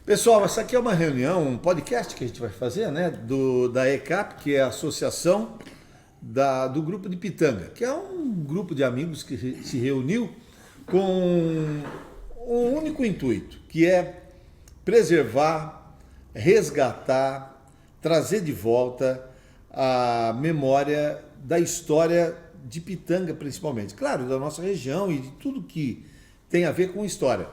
Pessoal, essa aqui é uma reunião, um podcast que a gente vai fazer, né? Da ECAP, que é a Associação do Grupo de Pitanga, que é um grupo de amigos que se reuniu com um único intuito, que é preservar, resgatar, trazer de volta a memória da história de Pitanga, principalmente. Claro, da nossa região e de tudo que tem a ver com história,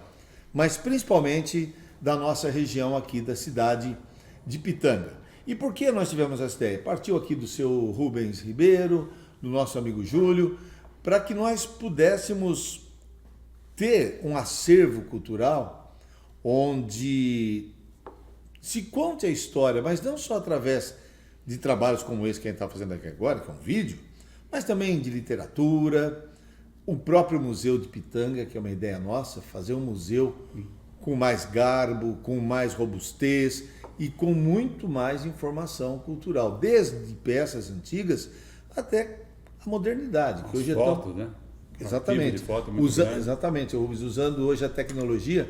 mas principalmente da nossa região aqui da cidade de Pitanga. E por que nós tivemos essa ideia? Partiu aqui do seu Rubens Ribeiro, do nosso amigo Júlio, para que nós pudéssemos ter um acervo cultural onde se conte a história, mas não só através de trabalhos como esse que a gente está fazendo aqui agora, que é um vídeo, mas também de literatura, o próprio Museu de Pitanga, que é uma ideia nossa, fazer um museu com mais garbo, com mais robustez e com muito mais informação cultural, desde peças antigas até a modernidade. Que hoje fotos, né? Exatamente. De foto muito grande. Exatamente, usando hoje a tecnologia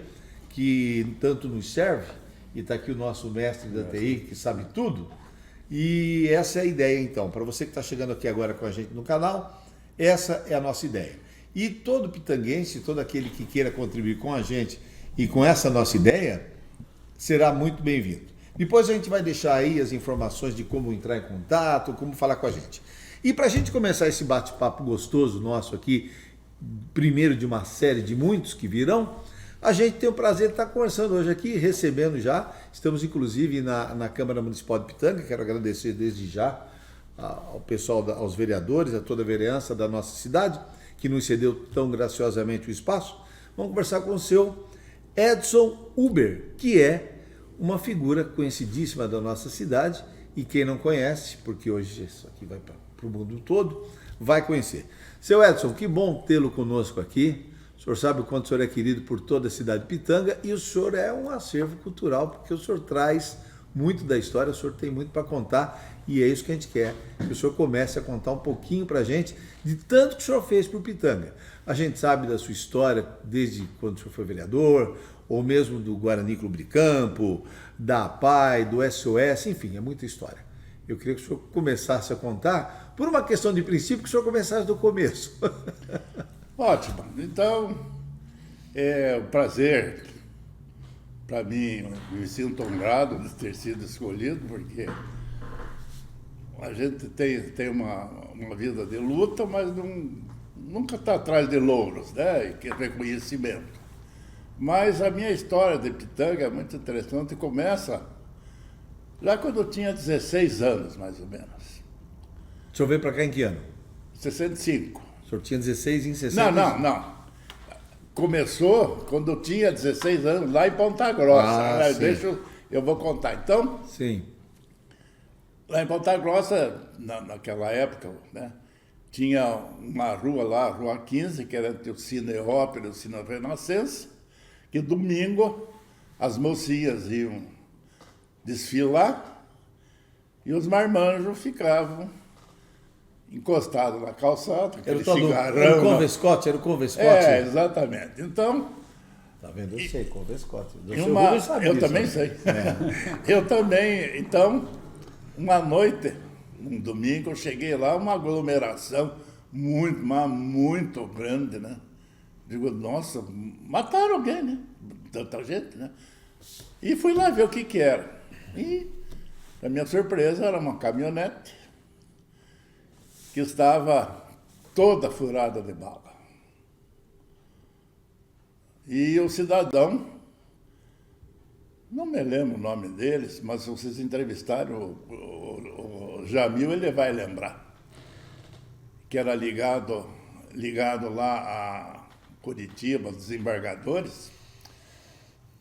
que tanto nos serve, e está aqui o nosso mestre da TI, que sabe tudo, e essa é a ideia então, para você que está chegando aqui agora com a gente no canal, essa é a nossa ideia. E todo pitanguense, todo aquele que queira contribuir com a gente e com essa nossa ideia, será muito bem-vindo. Depois a gente vai deixar aí as informações de como entrar em contato, como falar com a gente. E para a gente começar esse bate-papo gostoso nosso aqui, primeiro de uma série de muitos que virão, a gente tem o prazer de estar conversando hoje aqui, recebendo já, estamos inclusive na Câmara Municipal de Pitanga, quero agradecer desde já ao pessoal, aos vereadores, a toda a vereança da nossa cidade, que nos cedeu tão graciosamente o espaço. Vamos conversar com o seu Edson Uber, que é uma figura conhecidíssima da nossa cidade, e quem não conhece, porque hoje isso aqui vai para o mundo todo, vai conhecer. Seu Edson, que bom tê-lo conosco aqui. O senhor sabe o quanto o senhor é querido por toda a cidade de Pitanga, e o senhor é um acervo cultural, porque o senhor traz muito da história, o senhor tem muito para contar, e é isso que a gente quer, que o senhor comece a contar um pouquinho para a gente de tanto que o senhor fez por Pitanga. A gente sabe da sua história desde quando o senhor foi vereador, ou mesmo do Guarani Clube de Campo, da APAI, do SOS, enfim, é muita história. Eu queria que o senhor começasse a contar, por uma questão de princípio, que o senhor começasse do começo. Ótimo. Então, é um prazer para mim, me sinto honrado de ter sido escolhido, porque a gente tem uma vida de luta, mas nunca está atrás de louros, né? E que reconhecimento. Mas a minha história de Pitanga é muito interessante e começa já quando eu tinha 16 anos, mais ou menos. O senhor veio para cá em que ano? 65. O senhor tinha 16 em 60? Não. Começou quando eu tinha 16 anos, lá em Ponta Grossa. Né? Deixa eu vou contar. Então, sim. Lá em Ponta Grossa, naquela época, né, tinha uma rua lá, a Rua 15, que era entre o Cine Ópera e o Cine Renascença, que domingo as mocinhas iam desfilar e os marmanjos ficavam encostados na calçada, aquele cigarrão. Era o Convescote, É, exatamente. Então... Tá vendo? Eu sei, Convescote. Eu também sei. Eu também. Então, uma noite, um domingo, eu cheguei lá, uma aglomeração muito grande, né? Digo, nossa, mataram alguém, né? Tanta gente, né? E fui lá ver o que era. E, a minha surpresa, era uma caminhonete que estava toda furada de bala. E o cidadão, não me lembro o nome deles, mas se vocês entrevistarem o Jamil, ele vai lembrar, que era ligado lá a Curitiba, desembargadores,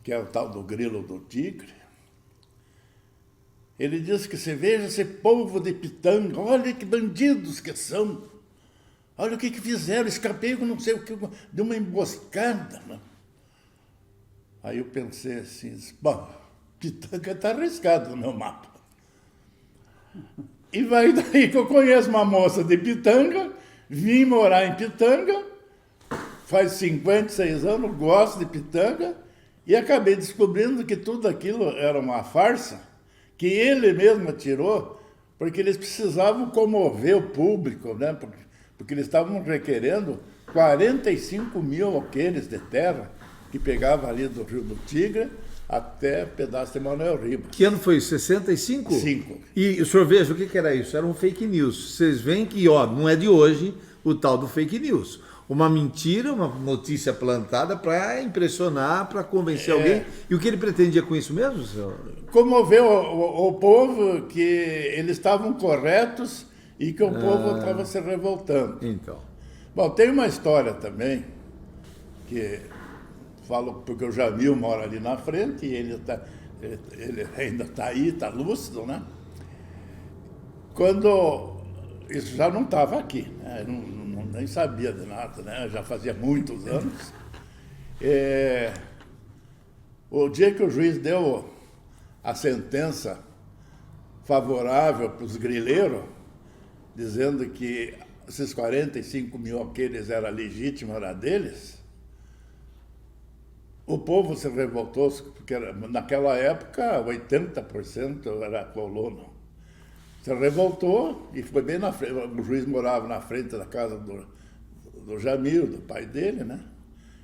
que é o tal do Grilo do Tigre. Ele disse que você veja esse povo de Pitanga, olha que bandidos que são. Olha o que fizeram, escapei com não sei o que, de uma emboscada. Né? Aí eu pensei assim, bom, Pitanga está arriscado no meu mapa. E vai daí que eu conheço uma moça de Pitanga, vim morar em Pitanga, faz 56 anos, gosto de Pitanga, E acabei descobrindo que tudo aquilo era uma farsa, que ele mesmo tirou, porque eles precisavam comover o público, né? Porque eles estavam requerendo 45 mil alqueires de terra que pegava ali do Rio do Tigre até pedaço de Manuel Ribas. Que ano foi isso? 65? 5. E o senhor veja, o que era isso? Era um fake news. Vocês veem que, ó, não é de hoje o tal do fake news. Uma mentira, uma notícia plantada para impressionar, para convencer alguém. E o que ele pretendia com isso mesmo, senhor? Comover o povo que eles estavam corretos e que o povo estava se revoltando. Então. Bom, tem uma história também, que falo porque o Jamil mora ali na frente e ele ainda está aí, está lúcido, né? Quando isso já não estava aqui, né? Nem sabia de nada, né? Já fazia muitos anos. O dia que o juiz deu a sentença favorável para os grileiros, dizendo que esses 45 mil alqueires era legítimo, era deles, o povo se revoltou, porque naquela época 80% era colono. Se revoltou e foi bem na frente. O juiz morava na frente da casa do Jamil, do pai dele, né?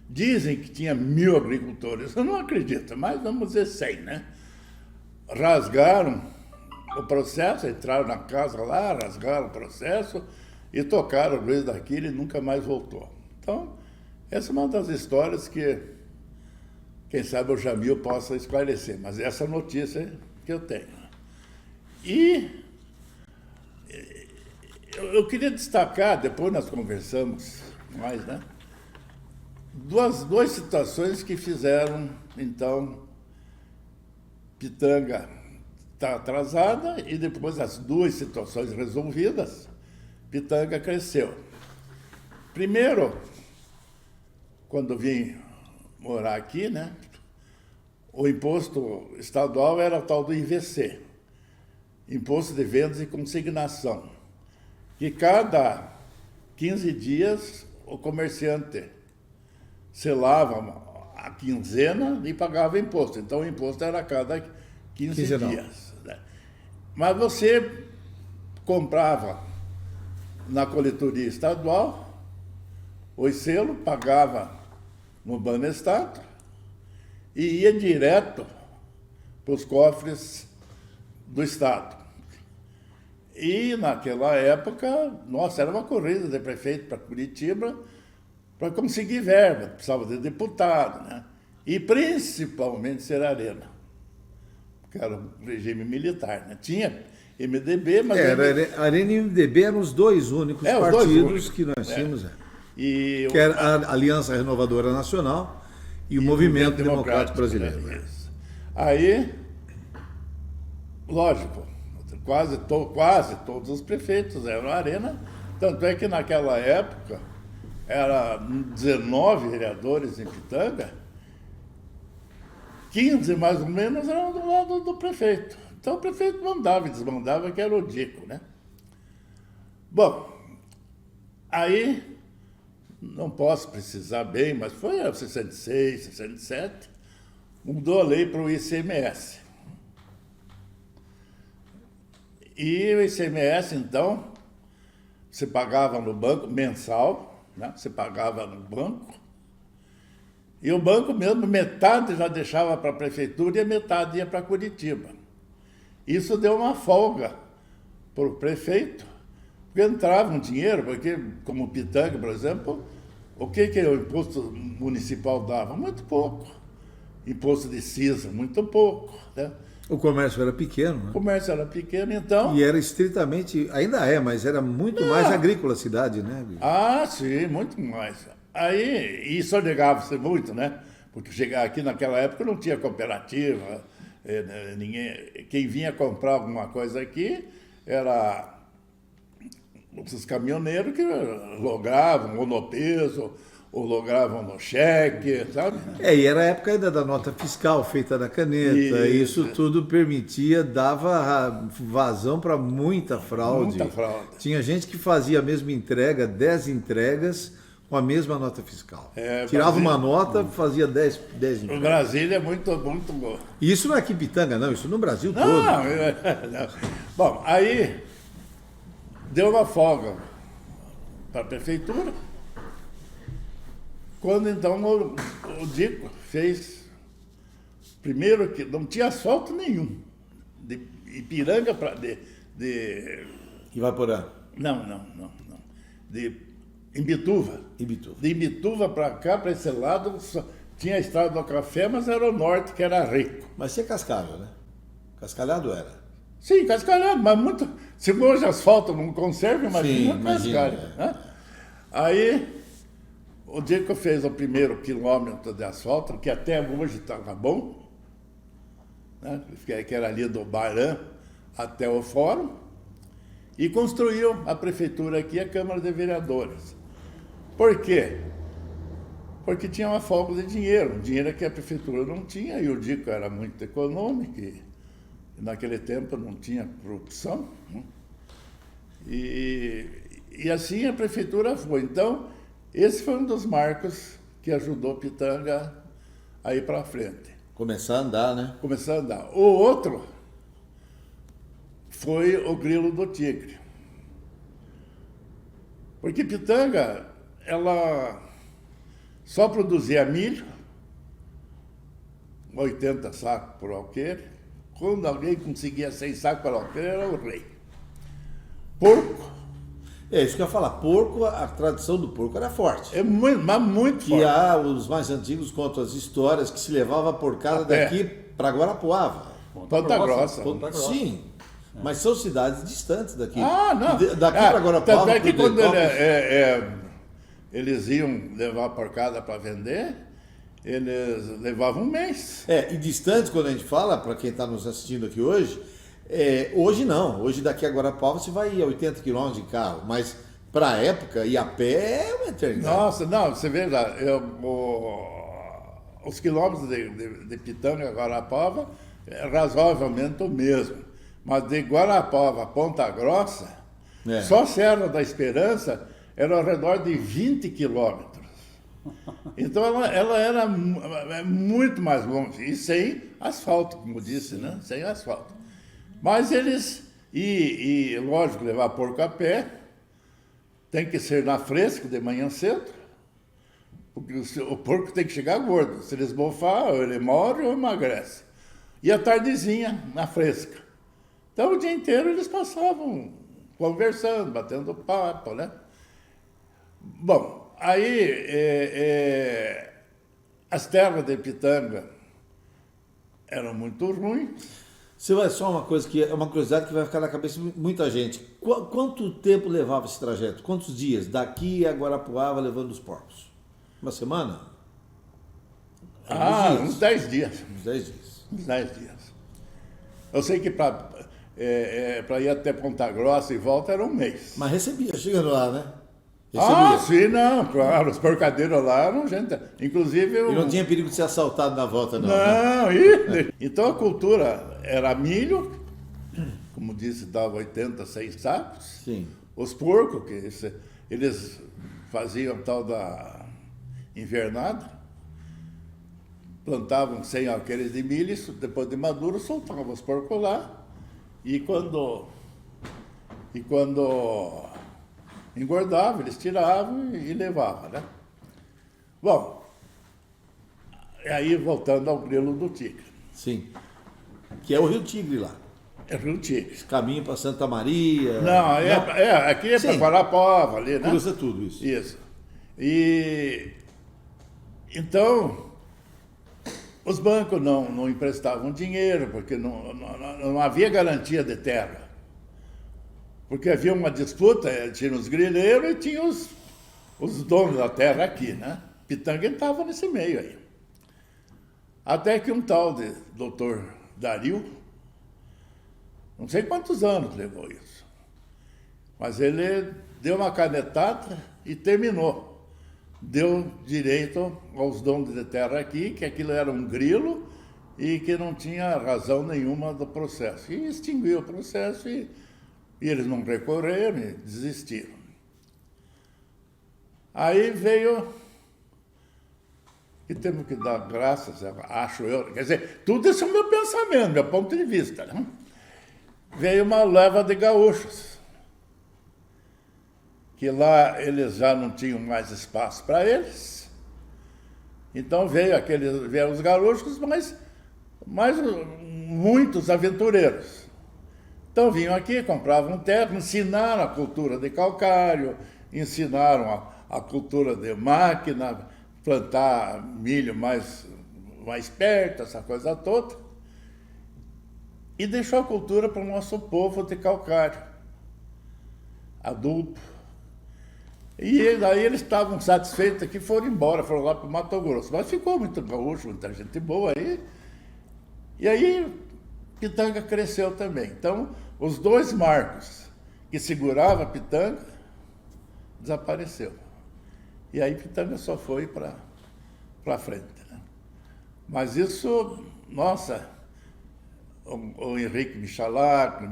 Dizem que tinha 1.000 agricultores. Eu não acredito, mas vamos dizer 100, né? Rasgaram o processo, entraram na casa lá, rasgaram o processo e tocaram o juiz daquilo e nunca mais voltou. Então, essa é uma das histórias que, quem sabe, o Jamil possa esclarecer, mas essa notícia que eu tenho. E eu queria destacar, depois nós conversamos mais, né? Duas situações que fizeram, então, Pitanga estar atrasada e depois as duas situações resolvidas, Pitanga cresceu. Primeiro, quando vim morar aqui, né? O imposto estadual era o tal do IVC, Imposto de Vendas e Consignação, que cada 15 dias o comerciante selava a quinzena e pagava imposto. Então o imposto era a cada 15 dias. Né? Mas você comprava na coletoria estadual o selo, pagava no Banestado e ia direto para os cofres do Estado. E naquela época, nossa, era uma corrida de prefeito para Curitiba para conseguir verba, precisava de deputado, né? E principalmente ser Arena, que era um regime militar, né? Tinha MDB, mas... Arena e MDB eram os dois únicos partidos que nós tínhamos. E que era a Aliança Renovadora Nacional e o Movimento Democrático Brasileiro. Né? Aí, lógico, quase todos os prefeitos eram Arena, tanto é que naquela época eram 19 vereadores em Pitanga, 15 mais ou menos eram do lado do prefeito. Então o prefeito mandava e desmandava, que era o Dico, né? Bom, aí, não posso precisar bem, mas foi em 66, 67, mudou a lei para o ICMS. E o ICMS, então, você pagava no banco mensal, né? Você pagava no banco, e o banco mesmo, metade já deixava para a prefeitura e a metade ia para Curitiba. Isso deu uma folga para o prefeito, porque entrava um dinheiro, porque, como Pitanga, por exemplo, o que o imposto municipal dava? Muito pouco. Imposto de CISA, muito pouco, né? O comércio era pequeno, né? O comércio era pequeno, então... E era estritamente, ainda é, mas era muito mais agrícola a cidade, né? Ah, sim, muito mais. Aí, isso negava-se muito, né? Porque chegar aqui naquela época não tinha cooperativa, quem vinha comprar alguma coisa aqui era os caminhoneiros que logravam ou no peso, ou logravam no cheque, sabe? E era a época ainda da nota fiscal feita na caneta. Isso tudo permitia, dava vazão para muita fraude. Muita fraude. Tinha gente que fazia a mesma entrega, 10 entregas, com a mesma nota fiscal. Brasília- Tirava uma nota, fazia 10 O empréstimos. Brasília é muito bom. Isso não é aqui em Pitanga, não, isso no Brasil todo. Não. Bom, aí deu uma folga para a prefeitura. Quando então o Dico fez, primeiro que não tinha asfalto nenhum, de Ipiranga para E vai por aí. não, de Imbituva. Ibituva. De Imbituva para cá, para esse lado, só tinha a estrada do café, mas era o norte que era rico. Mas você é cascalho, né? Cascalhado era. Sim, cascalhado, mas muito. Se hoje asfalto não conserva, imagina Sim, imagina, cascalho. Né? Aí o Dico fez o primeiro quilômetro de asfalto, que até hoje estava bom, né? Que era ali do Bairã até o Fórum, e construiu a prefeitura aqui, a Câmara de Vereadores. Por quê? Porque tinha uma folga de dinheiro, dinheiro que a prefeitura não tinha, e o Dico era muito econômico, e naquele tempo não tinha corrupção, né? E assim a prefeitura foi. Então, esse foi um dos marcos que ajudou Pitanga a ir para frente. Começar a andar, né? Começar a andar. O outro foi o Grilo do Tigre. Porque Pitanga, ela só produzia milho, 80 sacos por alqueire. Quando alguém conseguia 100 sacos por alqueire, era o rei. Porco, É isso que eu ia falar. Porco, a tradição do porco era forte. mas muito Que forte. há os mais antigos contam as histórias que se levava a porcada A pé. daqui para Guarapuava. Ponta Grossa. Sim, mas são cidades distantes daqui. Não. Daqui para Guarapuava. Tanto é que pro quando Detópolis, eles iam levar a porcada para vender, eles levavam um mês. e distante, quando a gente fala, para quem está nos assistindo aqui hoje, hoje não. Hoje daqui a Guarapuava você vai a 80 quilômetros de carro, mas para a época, ir a pé é uma eternidade. Nossa, não, você vê lá, os quilômetros de Pitanga a Guarapuava é razoavelmente o mesmo. Mas de Guarapuava a Ponta Grossa, só Serra da Esperança era ao redor de 20 quilômetros. Então ela era muito mais longe, e sem asfalto, como disse, né? Sem asfalto. Mas eles, e lógico, levar porco a pé, tem que ser na fresca de manhã cedo, porque o porco tem que chegar gordo. Se ele esbofar, ou ele morre ou emagrece. E a tardezinha, na fresca. Então o dia inteiro eles passavam conversando, batendo papo, né? Bom, aí as terras de Pitanga eram muito ruins. Você vai só uma coisa que é uma curiosidade que vai ficar na cabeça de muita gente. Quanto tempo levava esse trajeto? Quantos dias? Daqui a Guarapuava levando os porcos? Uma semana? Uns 10 dias. Uns 10 dias. Uns 10 dias. Eu sei que para ir até Ponta Grossa e volta era um mês. Mas recebia, chegando lá, né? Sim, não, claro. Os porcadeiros lá eram gente. Inclusive. E não tinha perigo de ser assaltado na volta, não. Não, Né? Então a cultura era milho, como disse, dava 80, 100 sacos. Sim. Os porcos, eles faziam tal da invernada, plantavam 100 alqueires de milho, depois de maduro, soltavam os porcos lá, e quando engordava, eles tiravam e levavam, né? Bom, aí voltando ao Grilo do Tigre. Sim. Que é o Rio Tigre lá. É Rio Tigre. Esse caminho para Santa Maria. Não, aqui é para Guarapuava ali, né? Cruza tudo isso. Isso. E então os bancos não emprestavam dinheiro, porque não havia garantia de terra. Porque havia uma disputa, tinha os grileiros e tinha os donos da terra aqui, né? Pitanga estava nesse meio aí. Até que um tal de doutor Dario, não sei quantos anos levou isso, mas ele deu uma canetada e terminou. Deu direito aos donos de terra aqui, que aquilo era um grilo e que não tinha razão nenhuma do processo. E extinguiu o processo e eles não recorreram e desistiram. Aí veio, e temos que dar graças, acho eu, quer dizer, tudo isso é o meu pensamento, meu ponto de vista, né? Veio uma leva de gaúchos, que lá eles já não tinham mais espaço para eles, então vieram os gaúchos, mas muitos aventureiros. Então vinham aqui, compravam terra, ensinaram a cultura de calcário, ensinaram a cultura de máquina, plantar milho mais perto, essa coisa toda. E deixou a cultura para o nosso povo de calcário, adubo. E daí eles estavam satisfeitos que foram embora, foram lá para o Mato Grosso. Mas ficou muito gaúcho, muita gente boa aí. E aí Pitanga cresceu também. Então, os dois marcos que seguravam a Pitanga desapareceu. E aí Pitanga só foi para frente. Né? Mas isso, nossa, o Henrique Michalak,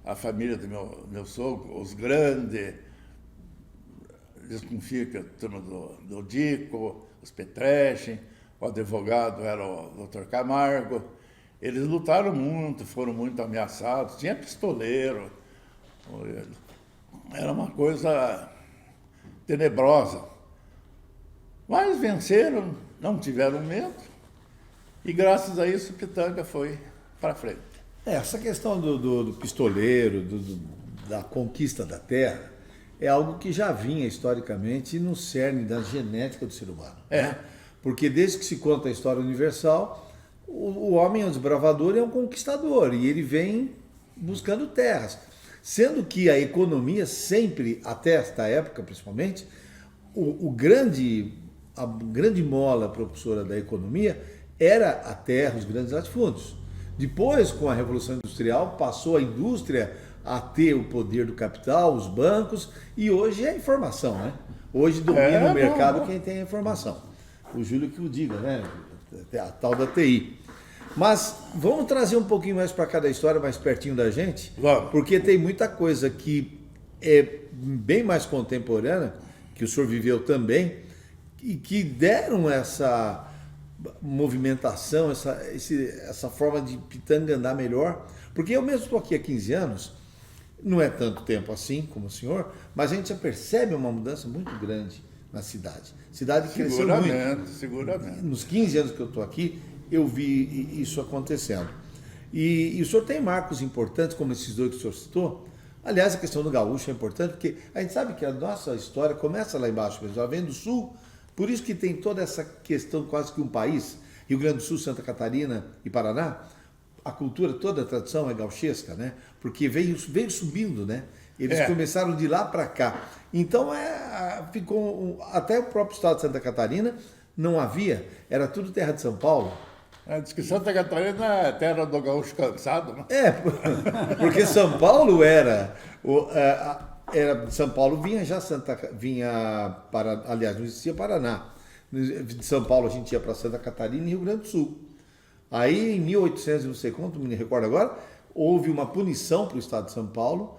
a família do meu sogro, os grandes, desconfio que a turma do Dico, os Petrechen, o advogado era o Dr. Camargo. Eles lutaram muito, foram muito ameaçados, tinha pistoleiro, era uma coisa tenebrosa. Mas venceram, não tiveram medo, e graças a isso Pitanga foi para frente. Essa questão do pistoleiro, da conquista da terra, é algo que já vinha historicamente no cerne da genética do ser humano. Né? Porque desde que se conta a história universal, o homem é um desbravador e é um conquistador, e ele vem buscando terras. Sendo que a economia sempre, até esta época principalmente, a grande mola propulsora da economia era a terra, os grandes latifúndios. Depois, com a Revolução Industrial, passou a indústria a ter o poder do capital, os bancos, e hoje é a informação, né? Hoje domina o mercado quem tem a informação. O Júlio que o diga, né? A tal da TI. Mas vamos trazer um pouquinho mais para cá da história, mais pertinho da gente, porque tem muita coisa que é bem mais contemporânea, que o senhor viveu também, e que deram essa movimentação, essa forma de Pitanga andar melhor. Porque eu mesmo estou aqui há 15 anos, não é tanto tempo assim como o senhor, mas a gente já percebe uma mudança muito grande na cidade. A cidade cresceu muito. Seguramente. Nos 15 anos que eu estou aqui, eu vi isso acontecendo. E o senhor tem marcos importantes, como esses dois que o senhor citou. Aliás, a questão do gaúcho é importante, porque a gente sabe que a nossa história começa lá embaixo mesmo, ela vem do sul, por isso que tem toda essa questão quase que um país, Rio Grande do Sul, Santa Catarina e Paraná, a cultura, toda a tradição é gauchesca, né? Porque veio subindo, né? Eles começaram de lá para cá. Então, ficou até o próprio estado de Santa Catarina não havia, era tudo terra de São Paulo. Diz que Santa Catarina é terra do gaúcho cansado, né? Porque São Paulo São Paulo aliás, não existia Paraná. De São Paulo a gente ia para Santa Catarina e Rio Grande do Sul. Aí em 1800, não sei quanto, me recordo agora, houve uma punição para o estado de São Paulo,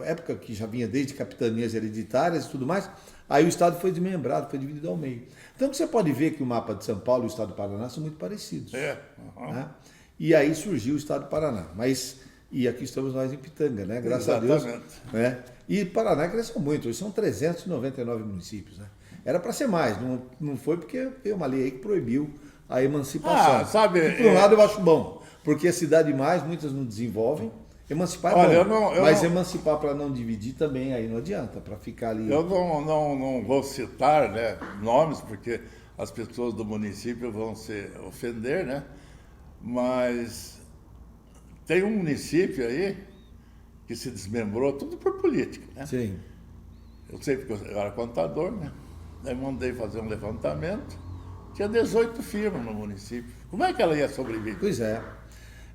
época que já vinha desde capitanias hereditárias e tudo mais, aí o estado foi desmembrado, foi dividido ao meio. Então você pode ver que o mapa de São Paulo e o estado do Paraná são muito parecidos. Né? E aí surgiu o estado do Paraná. E aqui estamos nós em Pitanga, né? Graças a Deus. Né? E Paraná cresceu muito, hoje são 399 municípios. Né? Era para ser mais, não foi porque veio uma lei aí que proibiu a emancipação. Por um lado eu acho bom, porque a cidade mais, muitas não desenvolvem. Emancipar é bom, mas emancipar para não dividir também aí não adianta, para ficar ali... Eu não vou citar, né, nomes, porque as pessoas do município vão se ofender, né? Mas tem um município aí que se desmembrou, tudo por política, né? Sim. Eu sei porque eu era contador, né? Daí mandei fazer um levantamento, tinha 18 firmas no município. Como é que ela ia sobreviver? Pois é.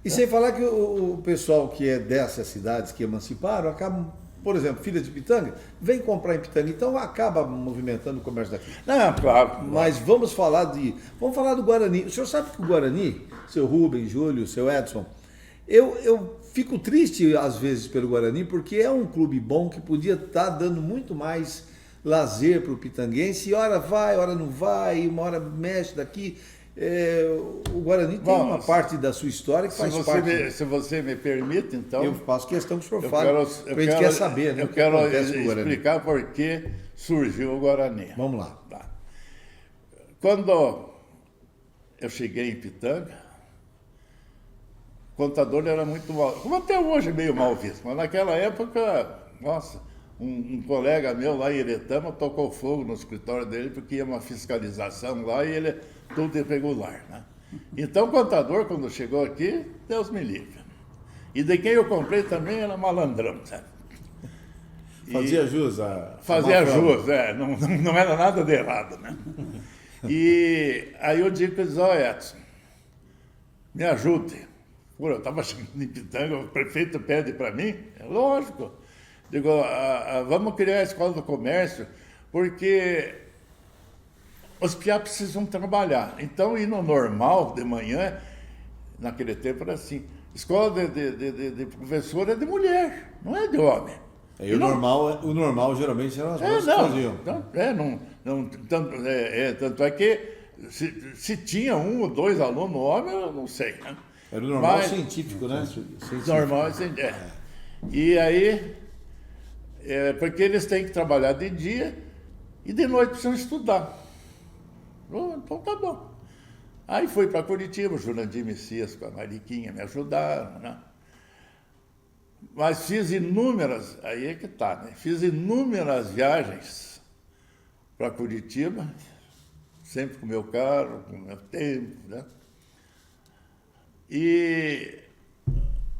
E sem falar que o pessoal que é dessas cidades que emanciparam, acabam, por exemplo, filha de Pitanga, vem comprar em Pitanga, então acaba movimentando o comércio daqui. Não, claro. Mas vamos falar do Guarani. O senhor sabe que o Guarani, seu Rubem, Júlio, seu Edson, eu fico triste às vezes pelo Guarani, porque é um clube bom que podia estar dando muito mais lazer para o pitanguense, e hora vai, hora não vai, uma hora mexe daqui. O Guarani tem uma parte da sua história que faz parte. Se você me permite, então... Eu faço questão que o senhor fale, a gente quer saber, né? Eu quero explicar por que surgiu o Guarani. Vamos lá. Tá. Quando eu cheguei em Pitanga, o contador era muito mal, como até hoje é meio mal visto, mas naquela época, nossa, um colega meu lá em Iretama tocou fogo no escritório dele porque ia uma fiscalização lá e ele tudo irregular, né? Então o contador, quando chegou aqui, Deus me livre. E de quem eu comprei também era malandrão, sabe? Fazia jus a... Fazia jus, não era nada de errado, né? E aí eu digo para ele, ó, Edson, me ajude. Pô, eu estava chegando em Pitanga, o prefeito pede para mim, é lógico. Digo, vamos criar a escola do comércio, porque os piá precisam trabalhar. Então, ir no normal, de manhã, naquele tempo era assim, escola de professor é de mulher, não é de homem. E o normal geralmente eram as moças que faziam. Tanto é que se tinha um ou dois alunos homens, eu não sei, né? Era o normal científico, né? Científico. Normal científico. E aí, porque eles têm que trabalhar de dia e de noite precisam estudar. Então tá bom. Aí fui para Curitiba, o Jurandir Messias com a Mariquinha me ajudaram, né? Mas fiz inúmeras, aí é que tá, né? Fiz inúmeras viagens para Curitiba, sempre com o meu carro, com o meu tempo, né? E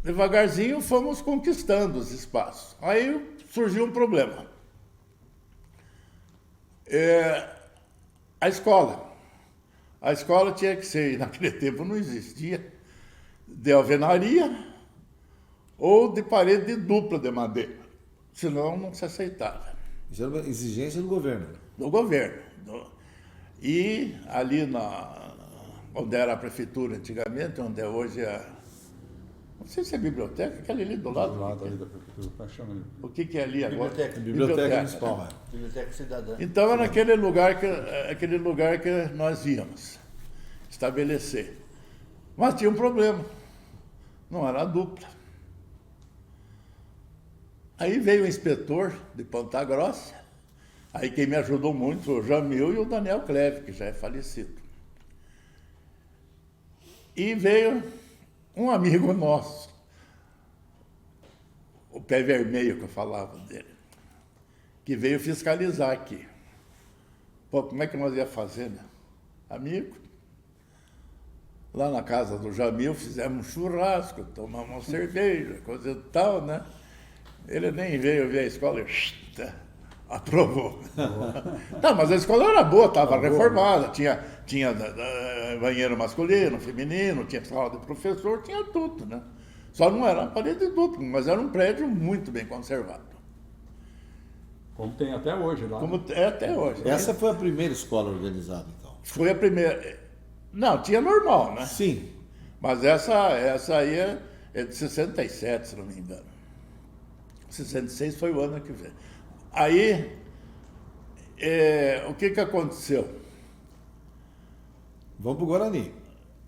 devagarzinho fomos conquistando os espaços. Aí surgiu um problema. A escola tinha que ser, naquele tempo não existia, de alvenaria ou de parede dupla de madeira, senão não se aceitava. Isso era uma exigência do governo. Do governo. E ali onde era a prefeitura antigamente, onde é hoje não sei se é biblioteca, aquela ali do lado. Do lado ali da prefeitura, como chama ali? O que é ali agora? Biblioteca Municipal. Biblioteca Cidadã. Então era aquele lugar que nós íamos estabelecer. Mas tinha um problema. Não era dupla. Aí veio o inspetor de Ponta Grossa. Aí quem me ajudou muito foi o Jamil e o Daniel Cleve, que já é falecido. E veio um amigo nosso, o Pé Vermelho, que eu falava dele, que veio fiscalizar aqui. Pô, como é que nós ia fazer, né? Amigo, lá na casa do Jamil fizemos um churrasco, tomamos uma cerveja, coisa e tal, né? Ele nem veio ver a escola e aprovou. Não, mas a escola era boa, estava reformada, tinha banheiro masculino, feminino, tinha sala de professor, tinha tudo, né? Só não era parede dupla, mas era um prédio muito bem conservado. Como tem até hoje lá. Como é até hoje. Essa foi a primeira escola organizada, então? Foi a primeira. Não, tinha normal, né? Sim. Mas essa aí é de 67, se não me engano. 66 foi o ano que veio. Aí, o que aconteceu? Vamos para o Guarani.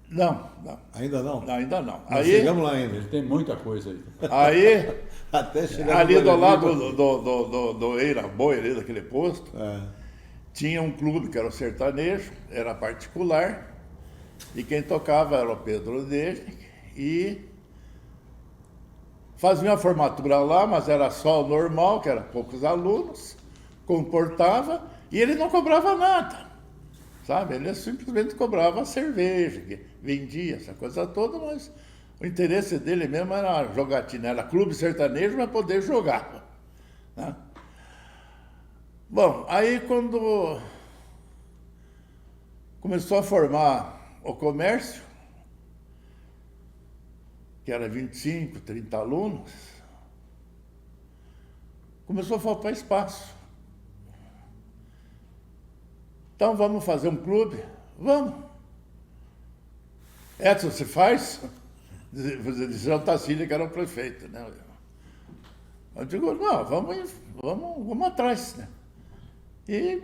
Não. Ainda não? Não, ainda não. Nós Aí, chegamos lá ainda. Ele tem muita coisa aí. Aí, Até chegar ali no do Guarani, lado do Eira Boi, ali daquele posto, É. tinha um clube que era o sertanejo, era particular, e quem tocava era o Pedro Dele, e fazia uma formatura lá, mas era só o normal, que era poucos alunos, comportava, e ele não cobrava nada, sabe? Ele simplesmente cobrava a cerveja, que vendia essa coisa toda, mas o interesse dele mesmo era jogatina, era clube sertanejo para poder jogar, né? Bom, aí quando começou a formar o comércio, que era 25, 30 alunos, começou a faltar espaço. Então vamos fazer um clube? Vamos. Edson, você faz? Dizia o Tacílio, que era o prefeito, né? Eu digo, não, vamos atrás, né? E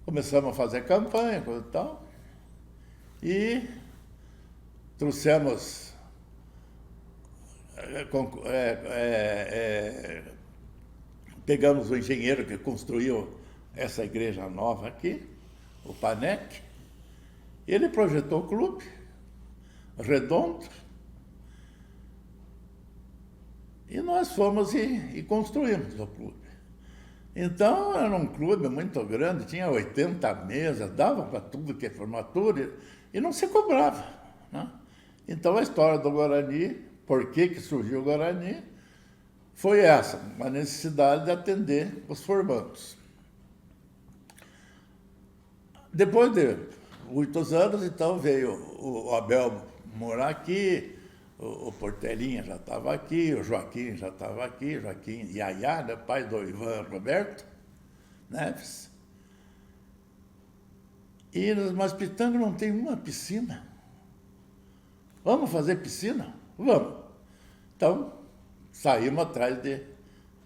começamos a fazer campanha, coisa e tal. E trouxemos pegamos o engenheiro que construiu essa igreja nova aqui, o Panek. Ele projetou o clube, redondo, e nós fomos e construímos o clube. Então, era um clube muito grande, tinha 80 mesas, dava para tudo que é formatura, e não se cobrava, né? Então, a história do Guarani, por que surgiu o Guarani, foi essa, uma necessidade de atender os formandos. Depois de muitos anos, então, veio o Abel morar aqui, o Portelinha já estava aqui, o Joaquim já estava aqui, Joaquim Iaiá, né, pai do Ivan Roberto Neves. E mas Pitanga não tem uma piscina. Vamos fazer piscina? Vamos. Então, saímos atrás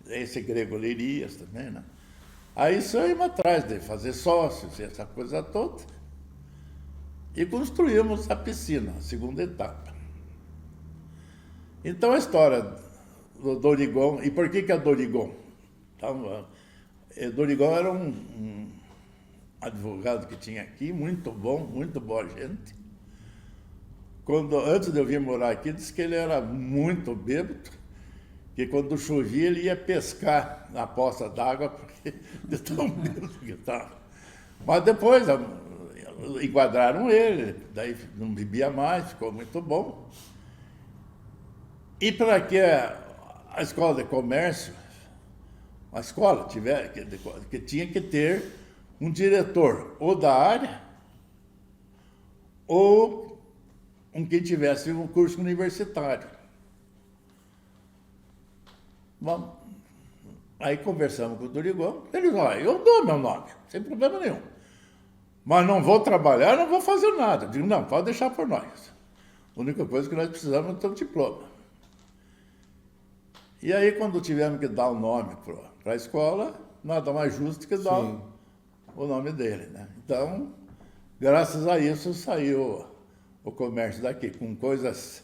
esse Grego Lirias também, né? Aí saímos atrás de fazer sócios, essa coisa toda. E construímos a piscina, a segunda etapa. Então, a história do Dorigon, e por que é Dorigon? Então, Dorigon era um advogado que tinha aqui, muito bom, muito boa gente. Antes de eu vir morar aqui, disse que ele era muito bêbado, que quando chovia ele ia pescar na poça d'água, porque de tão bêbado que estava. Mas depois enquadraram ele, daí não bebia mais, ficou muito bom. E para que a escola de comércio, a escola que tinha que ter um diretor ou da área ou quem tivesse um curso universitário. Bom, aí conversamos com o Dorigon, ele disse, eu dou meu nome, sem problema nenhum. Mas não vou trabalhar, não vou fazer nada. Eu digo, não, pode deixar por nós. A única coisa que nós precisamos é ter um diploma. E aí, quando tivemos que dar o nome para a escola, nada mais justo que dar o nome dele, né? Então, graças a isso, saiu o comércio daqui, com coisas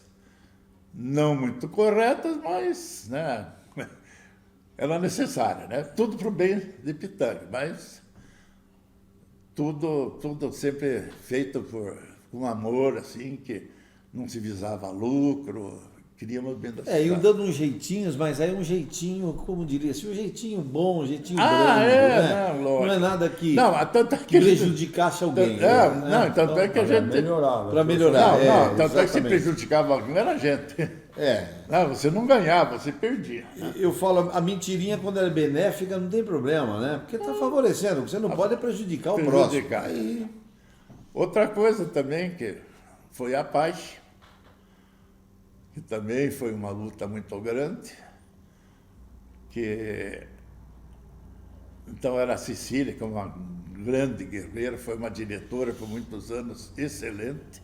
não muito corretas, mas, né, era necessária, né? Tudo para o bem de Pitanga, mas tudo sempre feito com amor, assim, que não se visava lucro. Queríamos bem da cidade. E dando uns jeitinhos, mas aí um jeitinho, como diria assim, um jeitinho bom, um jeitinho brando, né? Não é nada que prejudicasse alguém. Tanto é que a gente... Para melhorar. Tanto é que se prejudicava alguém, era a gente. Não, você não ganhava, você perdia. Eu falo, a mentirinha, quando ela é benéfica, não tem problema, né? Porque está favorecendo, você não pode prejudicar o próximo. Aí... Outra coisa também que foi a paz, que também foi uma luta muito grande, que então era a Cecília, que é uma grande guerreira, foi uma diretora por muitos anos, excelente,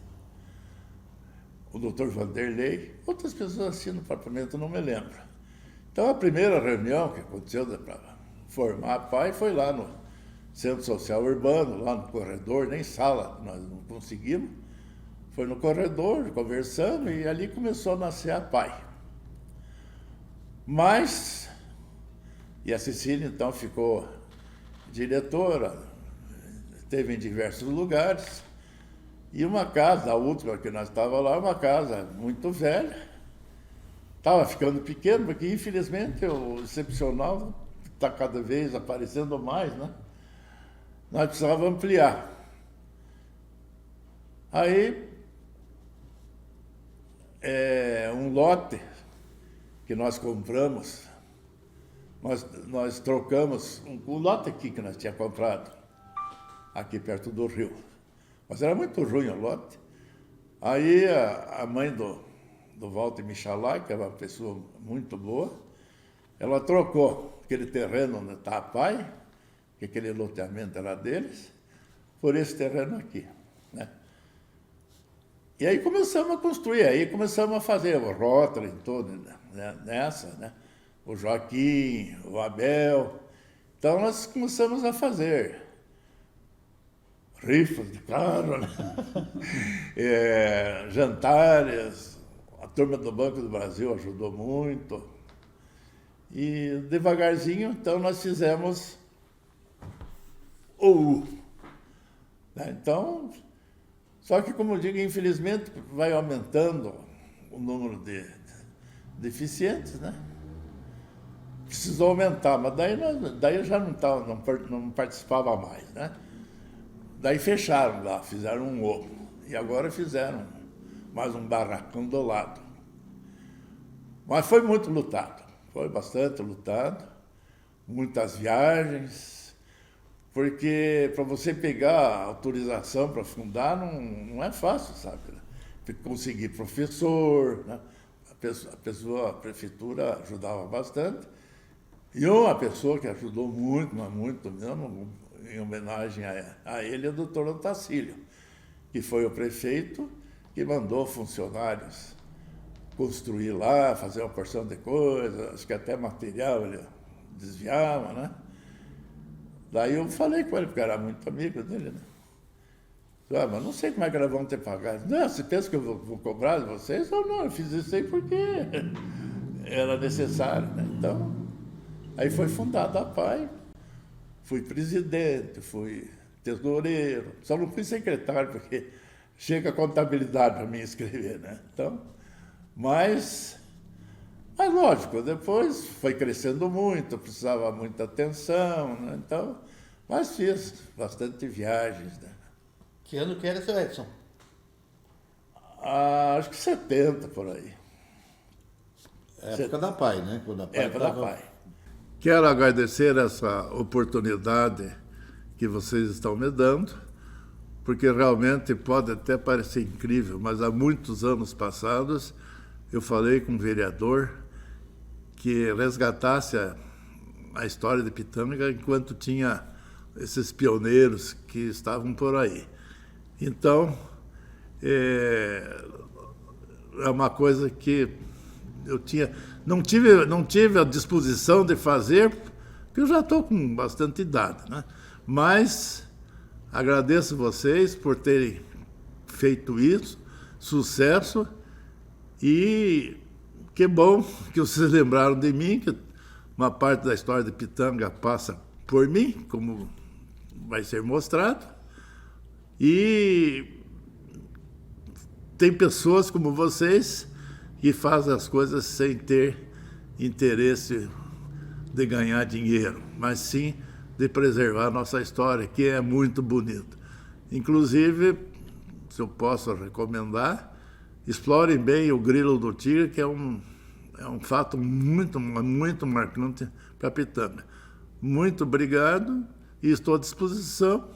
o doutor Vanderlei, outras pessoas assim no departamento, não me lembro. Então a primeira reunião que aconteceu para formar a PAI foi lá no Centro Social Urbano, lá no corredor, nem sala nós não conseguimos. Foi no corredor, conversando, e ali começou a nascer a PAI. Mas, e a Cecília então ficou diretora, esteve em diversos lugares, e uma casa, a última que nós estávamos lá, uma casa muito velha, estava ficando pequeno, porque infelizmente o excepcional está cada vez aparecendo mais, né? Nós precisávamos ampliar. Aí, um lote que nós compramos, nós trocamos um lote aqui que nós tínhamos comprado, aqui perto do rio. Mas era muito ruim o lote. Aí a mãe do Walter Michalai, que era uma pessoa muito boa, ela trocou aquele terreno onde está a PAI, que aquele loteamento era deles, por esse terreno aqui, né? E aí começamos a construir, aí começamos a fazer o Rotary todo, né, nessa, né? O Joaquim, o Abel, Então nós começamos a fazer rifas de carro, né? Jantares, a turma do Banco do Brasil ajudou muito. E devagarzinho, então, nós fizemos o U. Né? Então, só que, como eu digo, infelizmente, vai aumentando o número de deficientes, né? Precisou aumentar, mas daí eu já não participava mais, né? Daí fecharam lá, fizeram um O. E agora fizeram mais um barracão do lado. Mas foi muito lutado, foi bastante lutado, muitas viagens, porque para você pegar a autorização para fundar não é fácil, sabe? Conseguir professor, né? A prefeitura ajudava bastante. E uma pessoa que ajudou muito, mas muito mesmo, em homenagem a ele, é o doutor Otacílio, que foi o prefeito que mandou funcionários construir lá, fazer uma porção de coisas, acho que até material ele desviava, né? Daí eu falei com ele, porque era muito amigo dele, né? Mas não sei como é que elas vão ter pagado. Não, você pensa que eu vou cobrar de vocês? Ou não, eu fiz isso aí porque era necessário, né? Então, aí foi fundada a PAI, fui presidente, fui tesoureiro, só não fui secretário, porque chega a contabilidade para mim escrever, né? Então, mas lógico, depois foi crescendo muito, precisava muita atenção, né? Então, mas fiz bastante viagens, né? Que ano que era, seu Edson? Acho que 70 por aí. Época da PAI, né? Quando a PAI Época da PAI. Quero agradecer essa oportunidade que vocês estão me dando, porque realmente pode até parecer incrível, mas há muitos anos passados eu falei com um vereador que resgatasse a história de Pitanga enquanto tinha esses pioneiros que estavam por aí. Então, é uma coisa que eu não tive a disposição de fazer, porque eu já estou com bastante idade, né? Mas agradeço vocês por terem feito isso, sucesso, e que bom que vocês lembraram de mim, que uma parte da história de Pitanga passa por mim, como vai ser mostrado. E tem pessoas como vocês que fazem as coisas sem ter interesse de ganhar dinheiro, mas sim de preservar a nossa história, que é muito bonita. Inclusive, se eu posso recomendar, explorem bem o Grilo do Tigre, que é um fato muito, muito marcante para Pitanga. Muito obrigado e estou à disposição.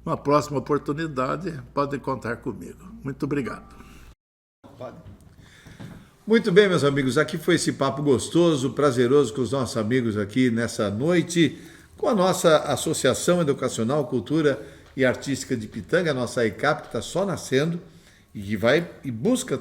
Uma próxima oportunidade, podem contar comigo. Muito obrigado. Muito bem, meus amigos, aqui foi esse papo gostoso, prazeroso com os nossos amigos aqui nessa noite, com a nossa Associação Educacional, Cultura e Artística de Pitanga, a nossa ECAP, que está só nascendo e que vai e busca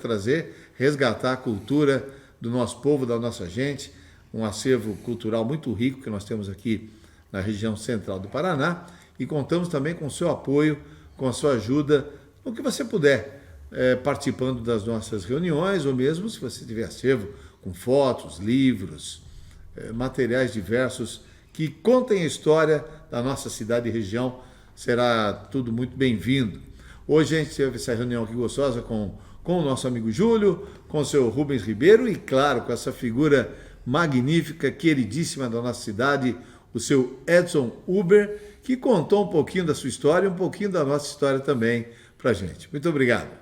resgatar a cultura do nosso povo, da nossa gente, um acervo cultural muito rico que nós temos aqui na região central do Paraná. E contamos também com o seu apoio, com a sua ajuda, no que você puder, participando das nossas reuniões, ou mesmo se você tiver acervo com fotos, livros, materiais diversos que contem a história da nossa cidade e região, será tudo muito bem-vindo. Hoje a gente teve essa reunião aqui gostosa com o nosso amigo Júlio, com o seu Rubens Ribeiro e, claro, com essa figura magnífica, queridíssima da nossa cidade, o seu Edson Uber, que contou um pouquinho da sua história e um pouquinho da nossa história também para a gente. Muito obrigado.